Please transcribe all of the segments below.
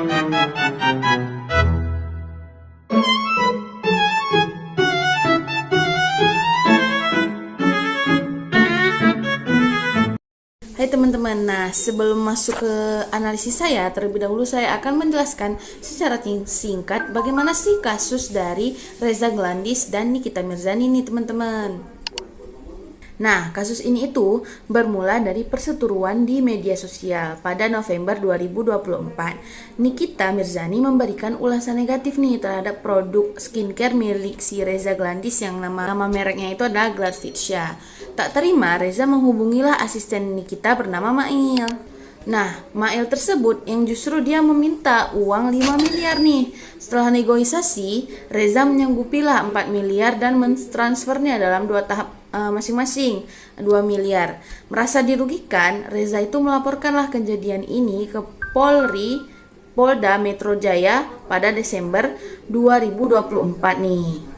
Hai teman-teman, nah sebelum masuk ke analisis saya, terlebih dahulu saya akan menjelaskan secara singkat bagaimana sih kasus dari Reza Gladys dan Nikita Mirzani nih teman-teman. Nah, kasus ini itu bermula dari perseteruan di media sosial pada November 2024. Nikita Mirzani memberikan ulasan negatif nih terhadap produk skincare milik si Reza Gladys yang nama mereknya itu adalah Gladfitsha. Tak terima, Reza menghubungilah asisten Nikita bernama Mail. Nah, Mail tersebut yang justru dia meminta uang 5 miliar nih. Setelah negosiasi, Reza menyanggupilah 4 miliar dan mentransfernya dalam 2 tahap masing-masing 2 miliar. Merasa dirugikan, Reza itu melaporkanlah kejadian ini ke Polda Metro Jaya pada Desember 2024 nih.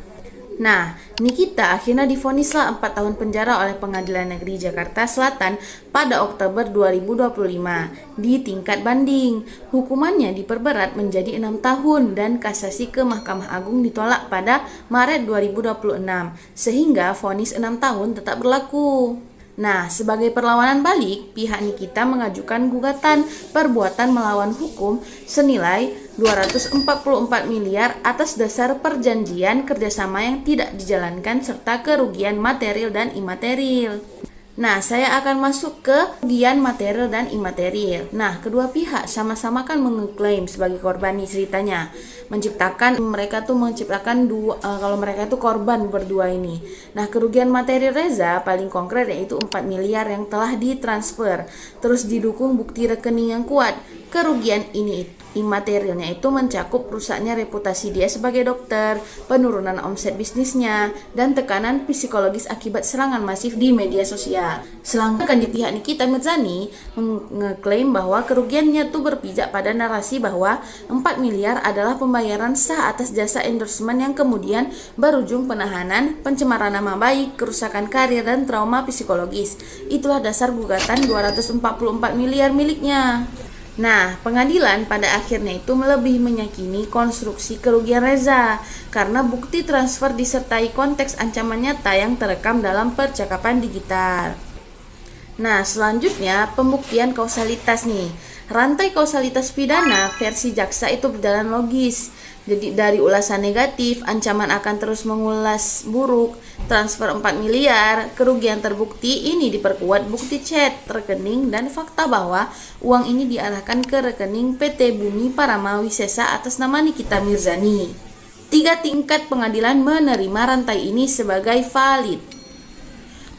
Nah, Nikita akhirnya divonislah 4 tahun penjara oleh Pengadilan Negeri Jakarta Selatan pada Oktober 2025 di tingkat banding. Hukumannya diperberat menjadi 6 tahun dan kasasi ke Mahkamah Agung ditolak pada Maret 2026 sehingga vonis 6 tahun tetap berlaku. Nah, sebagai perlawanan balik, pihak Nikita mengajukan gugatan perbuatan melawan hukum senilai 244 miliar atas dasar perjanjian kerjasama yang tidak dijalankan serta kerugian material dan imaterial. Nah, saya akan masuk ke kerugian material dan imaterial. Nah, kedua pihak sama-sama kan mengklaim sebagai korban nih ceritanya. Mereka menciptakan kalau mereka itu korban berdua ini. Nah, kerugian material Reza paling konkret yaitu 4 miliar yang telah ditransfer. Terus didukung bukti rekening yang kuat. Kerugian ini imaterialnya itu mencakup rusaknya reputasi dia sebagai dokter, penurunan omset bisnisnya, dan tekanan psikologis akibat serangan masif di media sosial. Sedangkan di pihak Nikita Mirzani mengklaim bahwa kerugiannya itu berpijak pada narasi bahwa 4 miliar adalah pembayaran sah atas jasa endorsement yang kemudian berujung penahanan, pencemaran nama baik, kerusakan karir, dan trauma psikologis. Itulah dasar gugatan 244 miliar miliknya. Nah, pengadilan pada akhirnya itu lebih meyakini konstruksi kerugian Reza karena bukti transfer disertai konteks ancaman nyata yang terekam dalam percakapan digital. Nah, selanjutnya pembuktian kausalitas nih. Rantai kausalitas pidana versi jaksa itu berjalan logis. Jadi dari ulasan negatif, ancaman akan terus mengulas buruk, transfer 4 miliar, kerugian terbukti ini diperkuat bukti chat, rekening, dan fakta bahwa uang ini diarahkan ke rekening PT Bumi Parama Wisesa atas nama Nikita Mirzani. 3 tingkat pengadilan menerima rantai ini sebagai valid.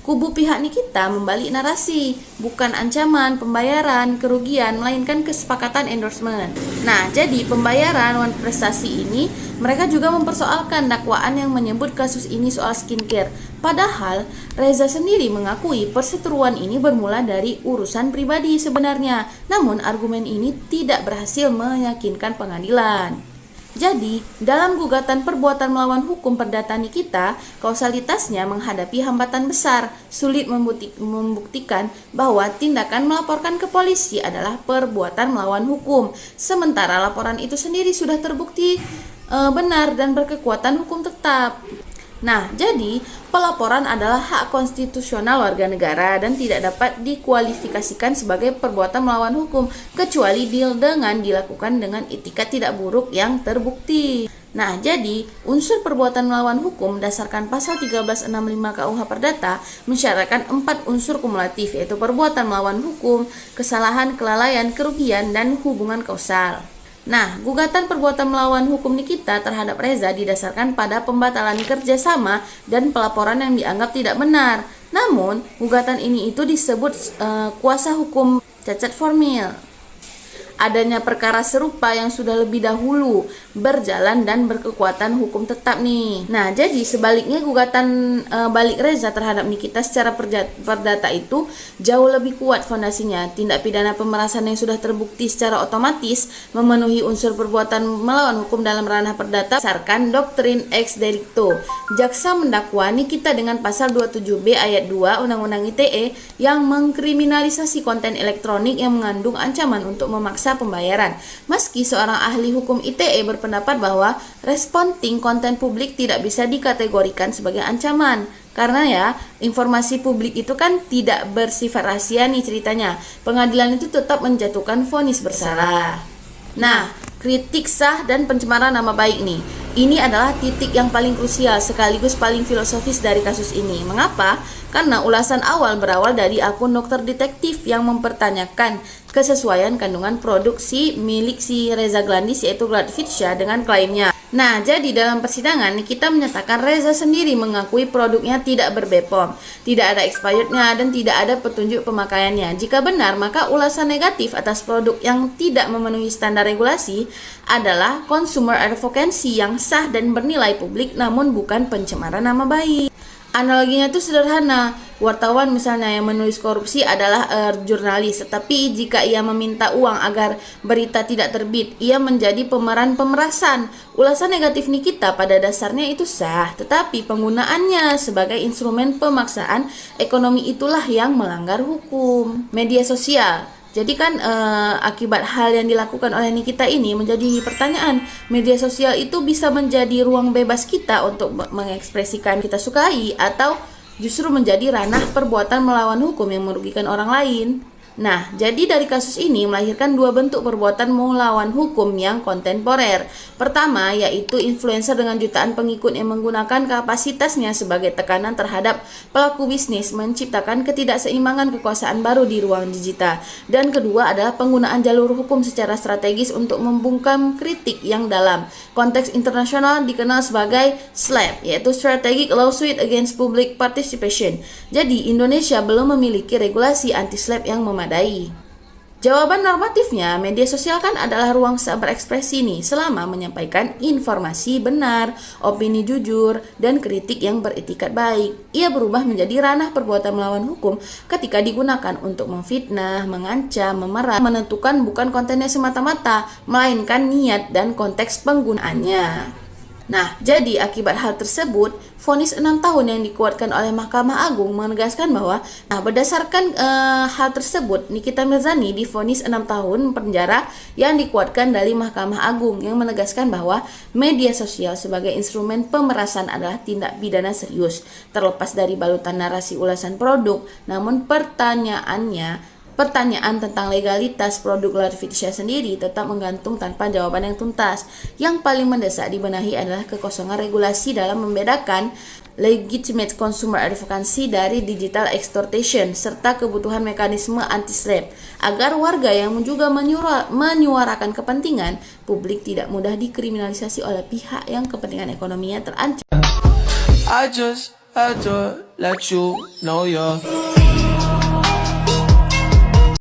Kubu pihak Nikita membalik narasi, bukan ancaman pembayaran kerugian, melainkan kesepakatan endorsement. Nah, jadi pembayaran prestasi ini, mereka juga mempersoalkan dakwaan yang menyebut kasus ini soal skincare. Padahal, Reza sendiri mengakui perseteruan ini bermula dari urusan pribadi sebenarnya. Namun, argumen ini tidak berhasil meyakinkan pengadilan. Jadi, dalam gugatan perbuatan melawan hukum perdata Nikita, kausalitasnya menghadapi hambatan besar, sulit membuktikan bahwa tindakan melaporkan ke polisi adalah perbuatan melawan hukum, sementara laporan itu sendiri sudah terbukti benar dan berkekuatan hukum tetap. Nah, jadi pelaporan adalah hak konstitusional warga negara dan tidak dapat dikualifikasikan sebagai perbuatan melawan hukum kecuali dengan dilakukan dengan itikat tidak buruk yang terbukti. Nah, jadi unsur perbuatan melawan hukum berdasarkan pasal 1365 KUH Perdata mensyaratkan 4 unsur kumulatif yaitu perbuatan melawan hukum, kesalahan, kelalaian, kerugian, dan hubungan kausal. Nah, gugatan perbuatan melawan hukum Nikita terhadap Reza didasarkan pada pembatalan kerjasama dan pelaporan yang dianggap tidak benar. Namun, gugatan ini itu disebut kuasa hukum cacat formil. Adanya perkara serupa yang sudah lebih dahulu berjalan dan berkekuatan hukum tetap nih. Nah, jadi sebaliknya gugatan balik Reza terhadap Nikita secara perdata itu jauh lebih kuat fondasinya. Tindak pidana pemerasan yang sudah terbukti secara otomatis memenuhi unsur perbuatan melawan hukum dalam ranah perdata berdasarkan doktrin ex delicto. Jaksa mendakwa Nikita dengan pasal 27B ayat 2 Undang-Undang ITE yang mengkriminalisasi konten elektronik yang mengandung ancaman untuk memaksa pembayaran. Meski seorang ahli hukum ITE berpendapat bahwa responding konten publik tidak bisa dikategorikan sebagai ancaman. Karena ya, informasi publik itu kan tidak bersifat rahasia nih ceritanya. Pengadilan itu tetap menjatuhkan vonis bersalah. Nah, kritik sah dan pencemaran nama baik nih. Ini adalah titik yang paling krusial sekaligus paling filosofis dari kasus ini. Mengapa? Karena ulasan awal berawal dari akun dokter detektif yang mempertanyakan kesesuaian kandungan produksi milik si Reza Glandis yaitu Gladfitsya dengan klaimnya. Nah, jadi dalam persidangan kita menyatakan Reza sendiri mengakui produknya tidak berbepom, tidak ada expirednya dan tidak ada petunjuk pemakaiannya. Jika benar, maka ulasan negatif atas produk yang tidak memenuhi standar regulasi adalah consumer advocacy yang sah dan bernilai publik namun bukan pencemaran nama baik. Analoginya itu sederhana. Wartawan misalnya yang menulis korupsi adalah jurnalis, tetapi jika ia meminta uang agar berita tidak terbit, ia menjadi pemeran pemerasan. Ulasan negatif Nikita pada dasarnya itu sah, tetapi penggunaannya sebagai instrumen pemaksaan ekonomi itulah yang melanggar hukum. Media sosial. Jadi kan akibat hal yang dilakukan oleh Nikita ini menjadi pertanyaan, media sosial itu bisa menjadi ruang bebas kita untuk mengekspresikan kita sukai atau justru menjadi ranah perbuatan melawan hukum yang merugikan orang lain. Nah, jadi dari kasus ini melahirkan dua bentuk perbuatan melawan hukum yang kontemporer. Pertama, yaitu influencer dengan jutaan pengikut yang menggunakan kapasitasnya sebagai tekanan terhadap pelaku bisnis menciptakan ketidakseimbangan kekuasaan baru di ruang digital. Dan kedua adalah penggunaan jalur hukum secara strategis untuk membungkam kritik yang dalam konteks internasional dikenal sebagai SLAP, yaitu Strategic Lawsuit Against Public Participation. Jadi, Indonesia belum memiliki regulasi anti-SLAP yang memadai. Jawaban normatifnya, media sosial kan adalah ruang berekspresi nih selama menyampaikan informasi benar, opini jujur, dan kritik yang beretikat baik. Ia berubah menjadi ranah perbuatan melawan hukum ketika digunakan untuk memfitnah, mengancam, memeras, menentukan bukan kontennya semata-mata, melainkan niat dan konteks penggunaannya. Nah, jadi akibat hal tersebut, vonis 6 tahun yang dikuatkan oleh Mahkamah Agung menegaskan bahwa, berdasarkan hal tersebut, Nikita Mirzani divonis 6 tahun penjara yang dikuatkan dari Mahkamah Agung yang menegaskan bahwa media sosial sebagai instrumen pemerasan adalah tindak pidana serius. Terlepas dari balutan narasi ulasan produk, namun pertanyaan tentang legalitas produk Gladfitsya sendiri tetap menggantung tanpa jawaban yang tuntas. Yang paling mendesak dibenahi adalah kekosongan regulasi dalam membedakan legitimate consumer advocacy dari digital exploitation serta kebutuhan mekanisme anti-SLAP agar warga yang juga menyuarakan kepentingan publik tidak mudah dikriminalisasi oleh pihak yang kepentingan ekonominya terancam. I just had to let you know you're